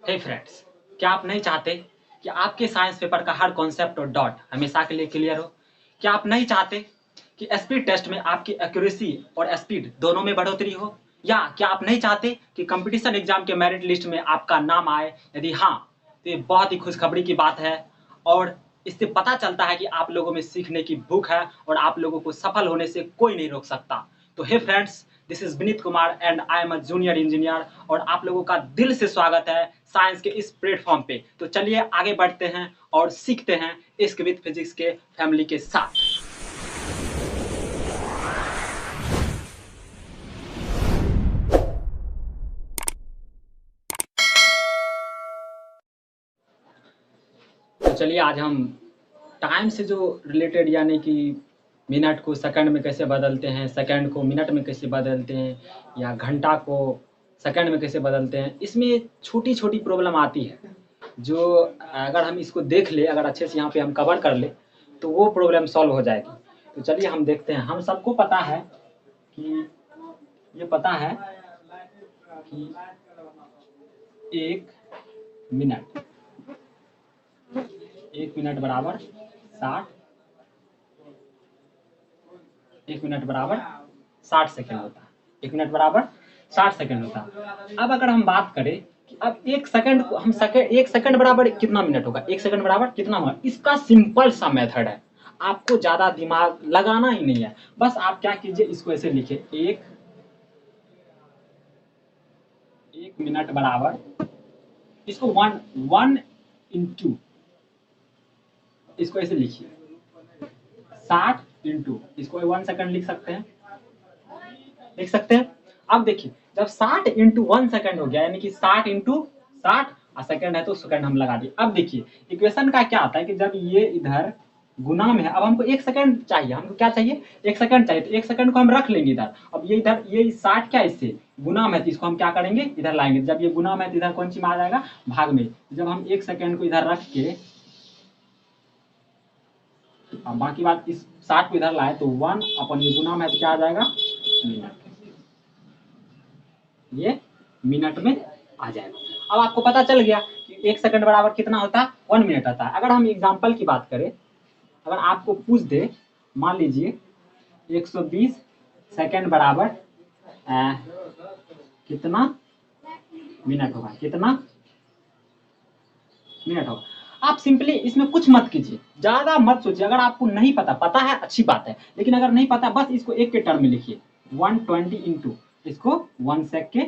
हे friends, क्या आप नहीं चाहते कि आपके साइंस पेपर का हर कॉन्सेप्ट और डॉट हमेशा के लिए क्लियर हो? क्या आप नहीं चाहते कि स्पीड टेस्ट में आपकी एक्यूरेसी और स्पीड दोनों में बढ़ोतरी हो? या क्या आप नहीं चाहते कि कंपटीशन एग्जाम के मेरिट लिस्ट में आपका नाम आए? यदि हाँ, तो ये बहुत ही खुशखबरी की बात है और इससे पता चलता है कि आप लोगों में सीखने की भूख है और आप लोगों को सफल होने से कोई नहीं रोक सकता। तो hey friends, this is Vineet Kumar and I am a junior engineer और आप लोगों का दिल से स्वागत है साइंस के इस प्लेटफॉर्म पे। तो चलिए आगे बढ़ते हैं और सीखते हैं इश्क विद फिजिक्स के फैमिली के साथ। तो चलिए आज हम टाइम से जो रिलेटेड यानी कि मिनट को सेकंड में कैसे बदलते हैं, सेकंड को मिनट में कैसे बदलते हैं या घंटा को सेकंड में कैसे बदलते हैं, इसमें छोटी-छोटी प्रॉब्लम आती है, जो अगर हम इसको देख लें, अगर अच्छे से यहाँ पे हम कवर कर लें, तो वो प्रॉब्लम सॉल्व हो जाएगी। तो चलिए हम देखते हैं। हम सबको पता है कि ये पता है कि 1 मिनट 1 मिनट बराबर 60 1 मिनट बराबर 60 सेकंड होता है। 1 मिनट बराबर 60 सेकंड होता है। अब अगर हम बात करें कि अब 1 सेकंड को हम 1 सेकंड बराबर कितना मिनट होगा, 1 सेकंड बराबर कितना होगा, इसका सिंपल सा मेथड है। आपको ज़्यादा दिमाग लगाना ही नहीं है। बस आप क्या कीजिए, इसको ऐसे लिखिए, 1 मिनट बराबर, इसको 1 इंटू, इसको ऐसे लिखिए 60 इंटू, इसको 1 सेकंड लिख सकते हैं। अब देखिए, जब 60 इंटू 1 सेकंड हो गया, यानी कि 60 इंटू 60 और सेकंड है तो सेकंड हम लगा दिए। अब देखिए इक्वेशन का क्या आता है कि जब ये इधर गुना में है, अब हमको 1 सेकंड चाहिए, हमको क्या चाहिए, 1 सेकंड चाहिए, तो 1 सेकंड को हम रख लेंगे इधर। अब ये इधर ये 60 क्या इससे गुना में है, तो इसको हम क्या करेंगे, इधर लाएंगे। जब ये गुना में है तो इधर कौन सी में आ जाएगा, भाग में। जब हम 1 सेकंड को इधर रख के अब बाकी बात इस 60 को इधर लाए तो 1 अपन ये गुना में है तो क्या आ जाएगा, मिनट। ये मिनट में आ जाएगा। अब आपको पता चल गया कि 1 सेकंड बराबर कितना होता है, 1 मिनट होता है। अगर हम एग्जांपल की बात करें, अगर आपको पूछ दे, मान लीजिए 120 सेकंड बराबर कितना मिनट होगा, कितना मिनट होगा, आप सिंपली इसमें कुछ मत कीजिए, ज्यादा मत सोचिए। अगर आपको नहीं पता है अच्छी बात है, लेकिन अगर नहीं पता, बस इसको 1 के टर्म में लिखिए, 120 इंटू, इसको 1 सेक के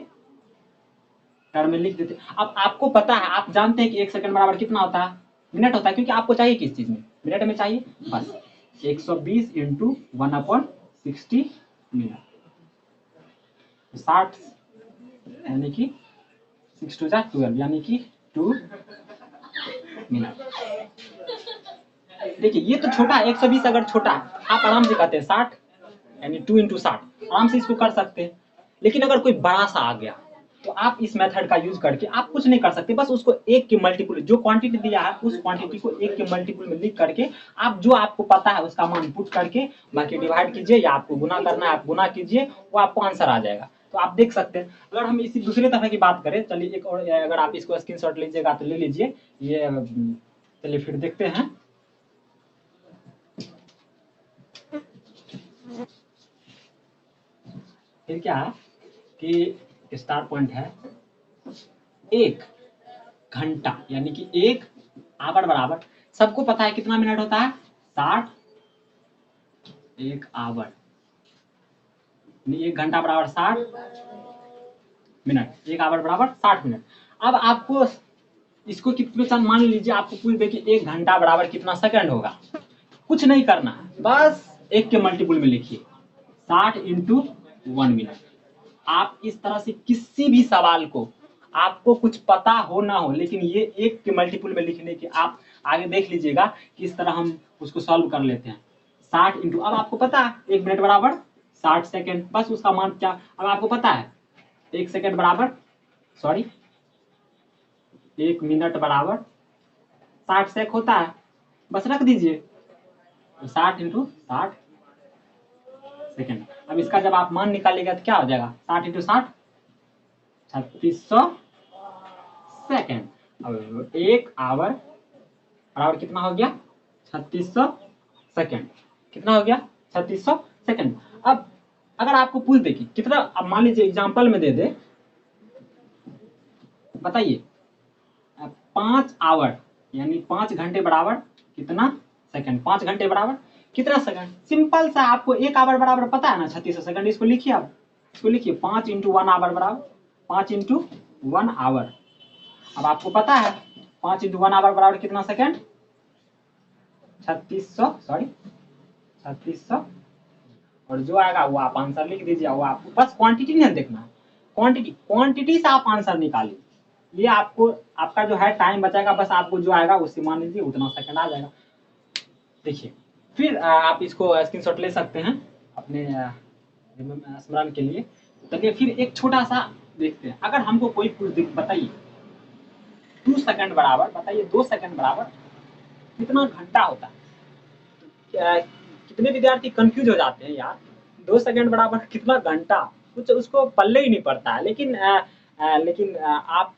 टर्म में लिख देते। अब आपको पता है, आप जानते हैं कि 1 सेकंड बराबर कितना होता है, मिनट होता है, क्योंकि आपको चाहिए किस चीज में, मिनट में चाहिए। बस 120 इंटू 1/60 मिनट, 60 यानी कि 6 टू 12 यानी कि 2 मिनट। देखिए ये तो छोटा है, 120 अगर छोटा है, आप आराम से कहते हैं 60 यानी 2 इंटू 60, आराम से इसको कर सकते हैं। लेकिन अगर कोई बड़ा सा आ गया तो आप इस मेथड का यूज करके आप कुछ नहीं कर सकते, बस उसको 1 के मल्टीपल, जो क्वांटिटी दिया है उस क्वांटिटी को 1 के मल्टीपल में लिख करके आप जो आपको पता है उसका मान पुट करके बाकी डिवाइड कीजिए, या आपको गुना करना है आप गुना कीजिए, वो आपको आंसर आ जाएगा। तो आप देख सकते हैं। अगर हम इसी दूसरे तरह की बात करें, चलिए एक और, अगर आप इसको स्क्रीनशॉट लीजिएगा तो ले लीजिए ये। चलिए फिर देखते हैं। फिर क्या है कि स्टार पॉइंट है 1 घंटा, यानी कि 1 आवर बराबर, सबको पता है कितना मिनट होता है, 60, 1 आवर 1 घंटा बराबर 60 मिनट, 1 आवर बराबर 60 मिनट। अब आपको इसको कितना, मान लीजिए आपको पूछ दे कि 1 घंटा बराबर कितना सेकंड होगा, कुछ नहीं करना है, बस 1 के मल्टीपल में लिखिए 60 इंटू 1 मिनट। आप इस तरह से किसी भी सवाल को, आपको कुछ पता हो ना हो, लेकिन ये 1 के मल्टीपल में लिखने के आप आगे देख लीजिएगा किस तरह हम उसको सॉल्व कर लेते हैं। 60 इंटू, अब आपको पता है 1 मिनट बराबर 60 सेकंड, बस उसका मान क्या, अब आपको पता है 1 सेकंड बराबर, सॉरी 1 मिनट बराबर 60 सेक होता है, बस रख दीजिए 60 इंटू 60 सेकेंड। अब इसका जब आप मान निकालिएगा तो क्या हो जाएगा, 60 इंटू 60 3600 सेकेंड। अब 1 आवर बराबर कितना हो गया? 3600 सेकेंड। कितना हो गया? 3600 सेकेंड। अब अगर आपको पूछ दे कि कितना, अब मान लीजिए एग्जाम्पल में दे दे, बताइए 5 आवर यानी 5 घंटे बराबर कितना सेकंड? 5 घंटे बराबर कितना सेकंड? सिंपल सा, आपको 1 आवर बराबर पता है ना 3600 सेकंड। इसको लिखिए, आप इसको लिखिए 5 × 1 आवर बराबर 5 × 1 आवर। अब आपको पता है 5 × 1 आवर बराबर कितना सेकंड? 3600, सॉरी 3600। और जो आएगा वो आप आंसर लिख दीजिए। वो आपको बस क्वांटिटी नहीं देखना है, क्वांटिटी से आप आंसर निकालिए। ये आपको, आपका जो है टाइम बचाएगा। बस आपको जो आएगा उससे मान लीजिए उतना सेकंड आ जाएगा। देखिए, फिर आप इसको स्क्रीनशॉट ले सकते हैं अपने स्मरण के लिए। चलिए फिर एक छोटा सा देखते हैं। अगर हमको कोई कुछ बताइए 2 सेकंड बराबर, बताइए 2 सेकंड बराबर कितना घंटा होता है? कितने विद्यार्थी कंफ्यूज हो जाते हैं यार, 2 सेकंड बराबर कितना घंटा, कुछ उसको पल्ले ही नहीं पड़ता है। लेकिन आप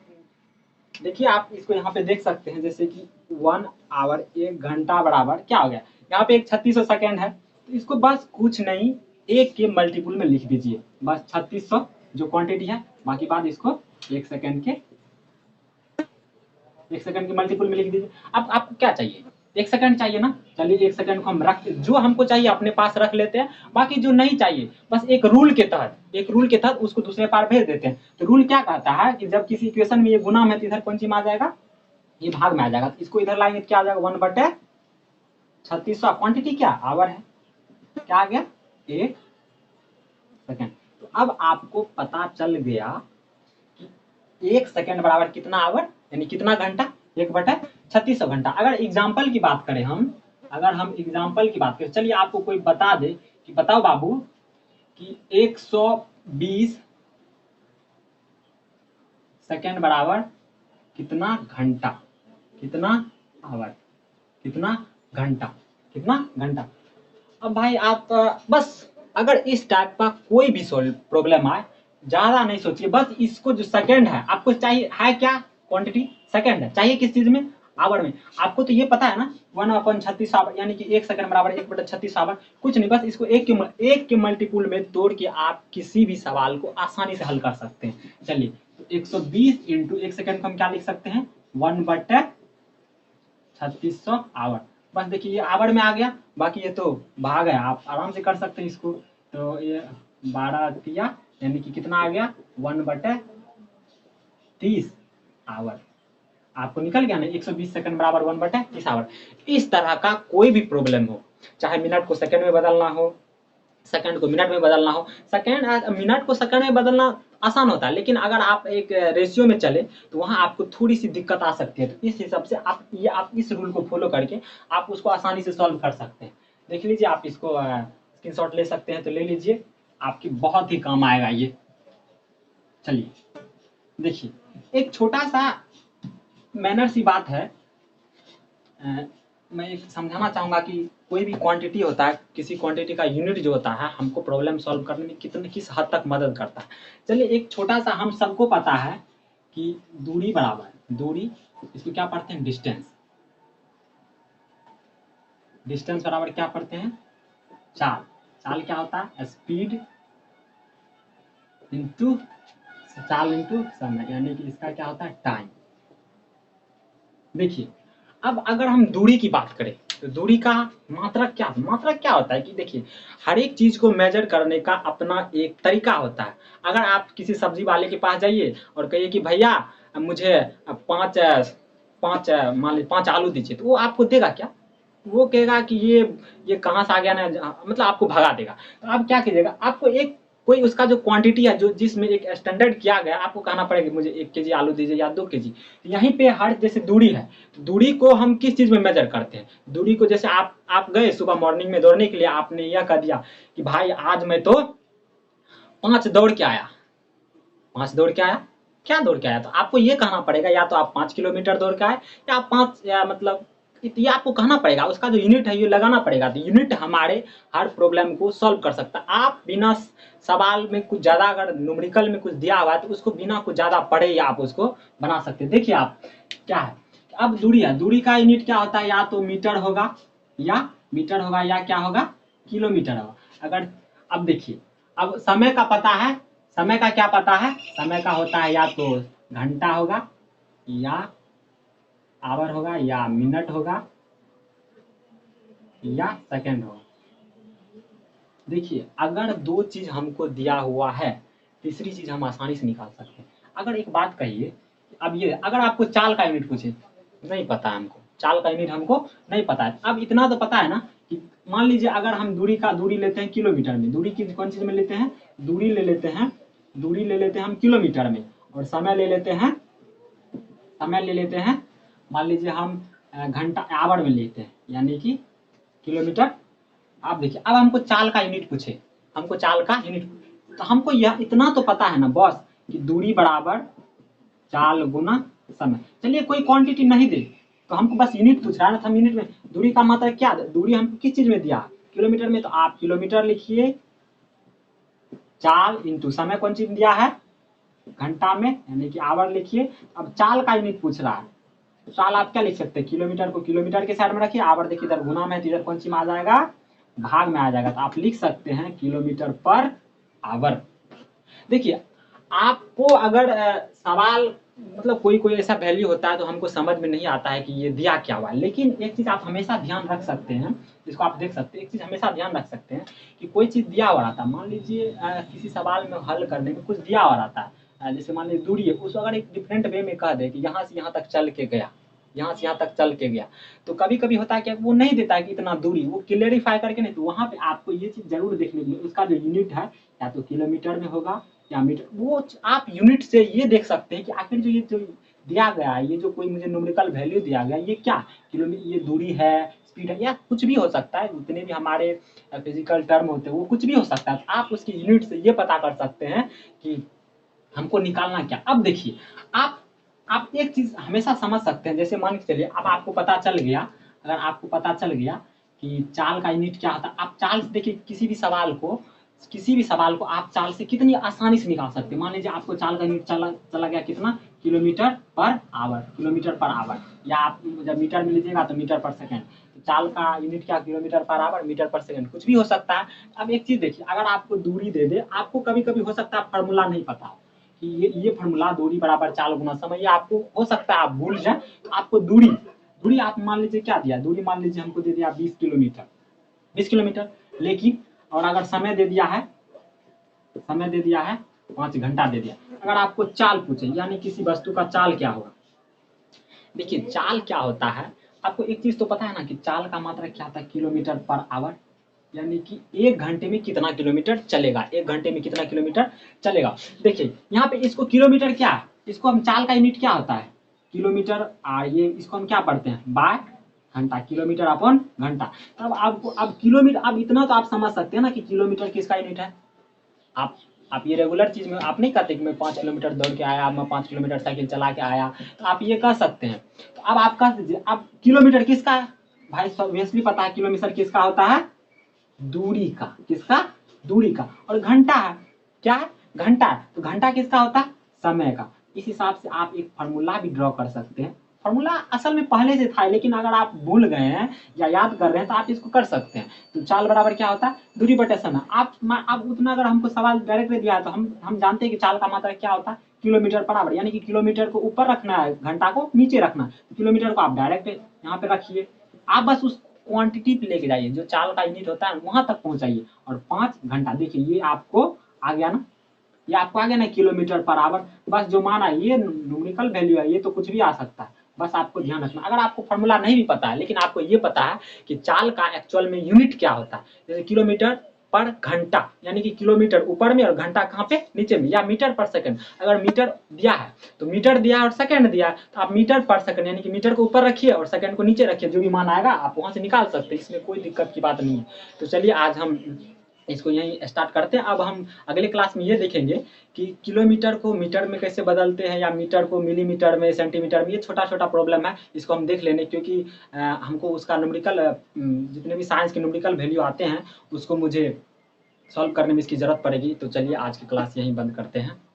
देखिए, आप इसको यहाँ पे देख सकते हैं, जैसे कि 1 आवर 1 घंटा बराबर क्या हो गया? यहाँ पे एक 3600 सेकंड है, तो इसको बस कुछ नहीं 1 के मल्टीपुल में लिख दीजिए। बस 3600 जो क्वांटिटी है, बाकी बात इसको 1 सेकंड के मल्टीपुल में लिख दीजिए। अब आपको क्या चाहिए? 1 सेकंड चाहिए ना? चलिए 1 सेकंड को हम रख, जो हमको चाहिए अपने पास रख लेते हैं। बाकी जो नहीं चाहिए, बस एक रूल के तहत उसको दूसरे पार भेज देते हैं। तो रूल क्या कहता है कि जब किसी इक्वेशन में ये गुना में, तो इधर कौन चीज में आ जाएगा? ये भाग में आ जाएगा। तो इसको इधर लाएंगे तो क्या आ जाएगा? 1/3600। क्वांटिटी क्या? आवर है। क्या आ गया? 1 सेकंड। तो अब आपको पता चल गया कि 1 सेकंड बराबर कितना आवर, यानी कितना घंटा? 1/3600 घंटा। अगर एग्जाम्पल की बात करें हम, चलिए आपको कोई बता दे कि बताओ बाबू कि 120 सेकंड बराबर कितना घंटा, कितना आवर, कितना घंटा, कितना घंटा। अब भाई आप बस अगर इस टाइप का कोई भी प्रॉब्लम आए, ज्यादा नहीं सोचिए। बस इसको जो सेकंड है आपको चाहिए है क्या? क्वांटिटी सेकंड है। चाहिए किस चीज में? आवर में। आपको तो ये पता है ना 1/36 आवर, यानी कि 1 सेकंड बराबर 1/36 आवर। कुछ नहीं, बस इसको 1 के मल्टीपुल में तोड़ के आप किसी भी सवाल को आसानी से हल कर सकते हैं। चलिए, तो 120 × 1 सेकंड को हम क्या लिख सकते हैं? 1/3600 आवर। बस देखिए ये आवर में आ गया, बाकी ये तो भाग है, आप आराम से कर सकते हैं इसको। तो ये 12 तिया यानी कि कितना आ गया? 1/30 आवर। आपको निकल गया ना 120 सेकंड बराबर 1/30 आवर। इस तरह का कोई भी प्रॉब्लम हो, चाहे मिनट को सेकंड में बदलना हो, सेकंड को मिनट में बदलना हो, मिनट को सेकंड में बदलना आसान होता है, लेकिन अगर आप एक रेशियो में चले तो वहां आपको थोड़ी सी दिक्कत आ सकती है। तो इस हिसाब से आप इस रूल को फॉलो करके आप उसको आसानी से सॉल्व कर सकते हैं। देख लीजिए, आप इसको स्क्रीनशॉट ले सकते हैं तो ले लीजिए, आपकी बहुत ही काम आएगा ये। चलिए देखिए, एक छोटा सा मैनर सी बात है। मैं एक समझाना चाहूँगा कि कोई भी क्वांटिटी होता है, किसी क्वांटिटी का यूनिट जो होता है, हमको प्रॉब्लम सॉल्व करने में किस हद तक मदद करता है। चलिए एक छोटा सा, हम सबको पता है कि दूरी बराबर, दूरी इसको क्या पढ़ते हैं? डिस्टेंस बराबर क्या पढ़ते हैं? चाल क्या होता है? स्पीड इंटू समय, यानी कि इसका क्या होता है? टाइम। देखिए, अब अगर हम दूरी की बात करें तो दूरी का मात्रक क्या होता है कि देखिए, हर एक चीज को मेजर करने का अपना एक तरीका होता है। अगर आप किसी सब्जी वाले के पास जाइए और कहिए कि भैया मुझे 5 मान लीजिए 5 आलू दीजिए, तो वो आपको देगा क्या? वो कहेगा कि ये कहाँ से आ गया ना, मतलब आपको भगा देगा। तो आप क्या कीजिएगा? आपको एक कोई उसका जो क्वांटिटी है, जो जिसमें एक स्टैंडर्ड किया गया, आपको कहना पड़ेगा मुझे 1 केजी आलू दीजिए या 2 केजी। तो यहीं पे हर जैसे दूरी है, तो दूरी को हम किस चीज में मेजर करते हैं? दूरी को जैसे आप गए सुबह मॉर्निंग में दौड़ने के लिए, आपने यह कह दिया कि भाई आज मैं तो 5 दौड़ के आया। 5 दौड़ के आया, क्या दौड़ के आया? तो आपको ये कहना पड़ेगा या तो आप 5 किलोमीटर दौड़ के आए, या आप 5 या मतलब ये आपको कहना पड़ेगा, उसका जो यूनिट है ये लगाना पड़ेगा। तो यूनिट हमारे हर प्रॉब्लम को सॉल्व कर सकता है। आप बिना सवाल में कुछ ज़्यादा अगर न्यूमेरिकल में कुछ दिया हुआ है तो उसको बिना कुछ ज़्यादा पढ़े या आप उसको बना सकते हैं। देखिए आप क्या है, अब दूरी है, दूरी का यूनिट क्या होता है, या तो मीटर होगा या क्या होगा, किलोमीटर होगा। अगर अब देखिए, अब समय का पता है, समय का क्या पता है, समय का होता है या तो घंटा होगा या आवर होगा या मिनट होगा या सेकंड होगा। देखिए अगर दो चीज हमको दिया हुआ है, तीसरी चीज हम आसानी से निकाल सकते हैं। अगर एक बात कहिए, अब ये अगर आपको चाल का यूनिट पूछे, नहीं पता है हमको, चाल का यूनिट हमको नहीं पता है। अब इतना तो पता है ना कि मान लीजिए अगर हम दूरी लेते हैं किलोमीटर में, दूरी की कौन चीज में लेते हैं, दूरी ले लेते हैं हम किलोमीटर में, और समय ले लेते हैं मान लीजिए हम घंटा आवर में लेते हैं, यानी कि किलोमीटर। आप देखिए अब हमको चाल का यूनिट पूछे, हमको चाल का यूनिट, तो हमको यह इतना तो पता है ना बस कि दूरी बराबर चाल गुना समय। चलिए कोई क्वांटिटी नहीं दे तो हमको बस यूनिट पूछ रहा है ना, तो हम यूनिट में दूरी का मात्रा क्या, दूरी हमको किस चीज में दिया, किलोमीटर में, तो आप किलोमीटर लिखिए, चाल इंटू समय कौन चीज दिया है, घंटा में, यानी कि आवर लिखिए। अब चाल का यूनिट पूछ रहा है, तो चाल आप क्या लिख सकते हैं, किलोमीटर को किलोमीटर के साइड में रखिए, आवर देखिए इधर गुना में है तो इधर कौन सी में आ जाएगा, भाग में आ जाएगा। तो आप लिख सकते हैं किलोमीटर पर आवर। देखिए आपको अगर सवाल मतलब कोई ऐसा वैल्यू होता है तो हमको समझ में नहीं आता है कि ये दिया क्या हुआ, लेकिन एक चीज आप हमेशा ध्यान रख सकते हैं, जिसको आप देख सकते हैं, एक चीज हमेशा ध्यान रख सकते हैं कि कोई चीज दिया हुआ रहता है, मान लीजिए किसी सवाल में हल करने में कुछ दिया हुआ रहता है, जैसे मान लीजिए दूरी है, उसको अगर एक डिफरेंट वे में कह दे कि यहाँ से यहाँ तक चल के गया, यहाँ से यहाँ तक चल के गया, तो कभी कभी होता है कि वो नहीं देता है कि इतना दूरी, वो क्लियरिफाई करके नहीं, तो वहाँ पे आपको ये चीज जरूर देखने को मिले, उसका जो यूनिट है या तो किलोमीटर में होगा या मीटर, वो आप यूनिट से ये देख सकते हैं कि आखिर जो ये जो दिया गया है, ये जो कोई मुझे न्यूमेरिकल वैल्यू दिया गया, ये क्या किलोमीटर, ये दूरी है, स्पीड है, या कुछ भी हो सकता है, जितने भी हमारे फिजिकल टर्म होते हैं वो कुछ भी हो सकता है। तो आप उसकी यूनिट से ये पता कर सकते हैं कि हमको निकालना क्या। अब देखिए आप एक चीज हमेशा समझ सकते हैं, जैसे मान के चलिए अब आपको पता चल गया, अगर आपको पता चल गया कि चाल का यूनिट क्या होता है, आप चाल से देखिए किसी भी सवाल को आप चाल से कितनी आसानी से निकाल सकते हैं। मान लीजिए आपको चाल का यूनिट चला गया कितना, किलोमीटर पर आवर, या आप जब मीटर में लीजिएगा तो मीटर पर सेकंड, तो चाल का यूनिट क्या, किलोमीटर पर आवर, मीटर पर सेकंड, कुछ भी हो सकता है। अब एक चीज देखिए, अगर आपको दूरी दे दे, आपको कभी कभी हो सकता है फार्मूला नहीं पता हो कि ये फार्मूला दूरी बराबर चाल गुना समय, ये आपको हो सकता है आप भूल जाए, तो आपको दूरी आप मान लीजिए क्या दिया, दूरी मान लीजिए हमको दे दिया 20 किलोमीटर, लेकिन और अगर समय दे दिया है 5 घंटा दे दिया। अगर आपको चाल पूछे यानी किसी वस्तु का चाल क्या होगा, देखिए चाल क्या होता है, आपको एक चीज तो पता है ना कि चाल का मात्रा क्या होता है, किलोमीटर पर आवर, यानी कि 1 घंटे में कितना किलोमीटर चलेगा, 1 घंटे में कितना किलोमीटर चलेगा। देखिए यहाँ पे इसको किलोमीटर क्या है, इसको हम चाल का यूनिट क्या होता है, किलोमीटर, ये इसको हम क्या पढ़ते हैं, बाय घंटा, किलोमीटर अपॉन घंटा। तब आपको अब किलोमीटर, अब इतना तो आप समझ सकते हैं ना कि किलोमीटर किसका यूनिट है। आप ये रेगुलर चीज में आप नहीं कहते कि मैं 5 किलोमीटर दौड़ के आया, मैं 5 किलोमीटर साइकिल चला के आया, तो आप ये कह सकते हैं। तो अब आप कह दीजिए, अब किलोमीटर किसका है भाई, ऑब्वियसली पता है किलोमीटर किसका होता है, दूरी का, किसका, दूरी का। और घंटा है, क्या है, घंटा, तो घंटा किसका होता है, समय का। इस हिसाब से आप एक फार्मूला भी ड्रॉ कर सकते हैं। फार्मूला असल में पहले से था, लेकिन अगर आप भूल गए हैं या याद कर रहे हैं तो आप इसको कर सकते हैं। तो चाल बराबर क्या होता है, दूरी बटे समय। आप उतना अगर हमको सवाल डायरेक्ट दिया है तो हम जानते हैं कि चाल का मात्रा क्या होता है, किलोमीटर पर आवर, यानी कि किलोमीटर को ऊपर रखना है, घंटा को नीचे रखना है। तो किलोमीटर को आप डायरेक्ट यहाँ पे रखिए, आप बस उस क्वांटिटी पे लेके जाइए, जो चाल का यूनिट होता है वहां तक पहुंचाइए, और 5 घंटा, देखिए ये आपको आ गया ना, ये आपको आ गया ना किलोमीटर पर आवर। बस जो माना ये न्यूमेरिकल वैल्यू है, ये तो कुछ भी आ सकता है, बस आपको ध्यान रखना। अगर आपको फॉर्मूला नहीं भी पता है, लेकिन आपको ये पता है कि चाल का एक्चुअल में यूनिट क्या होता है, जैसे किलोमीटर पर घंटा, यानी कि किलोमीटर ऊपर में और घंटा कहाँ पे, नीचे में, या मीटर पर सेकंड। अगर मीटर दिया है तो मीटर दिया और सेकंड दिया, तो आप मीटर पर सेकंड, यानी कि मीटर को ऊपर रखिए और सेकंड को नीचे रखिए, जो भी मान आएगा आप वहां से निकाल सकते हैं, इसमें कोई दिक्कत की बात नहीं है। तो चलिए आज हम इसको यहीं स्टार्ट करते हैं। अब हम अगले क्लास में ये देखेंगे कि किलोमीटर को मीटर में कैसे बदलते हैं, या मीटर को मिलीमीटर में, सेंटीमीटर में। ये छोटा-छोटा प्रॉब्लम है, इसको हम देख लेंगे, क्योंकि हमको उसका न्यूमेरिकल जितने भी साइंस के न्यूमेरिकल वैल्यू आते हैं, उसको मुझे सॉल्व करने में इसकी ज़रूरत पड़ेगी। तो चलिए आज की क्लास यहीं बंद करते हैं।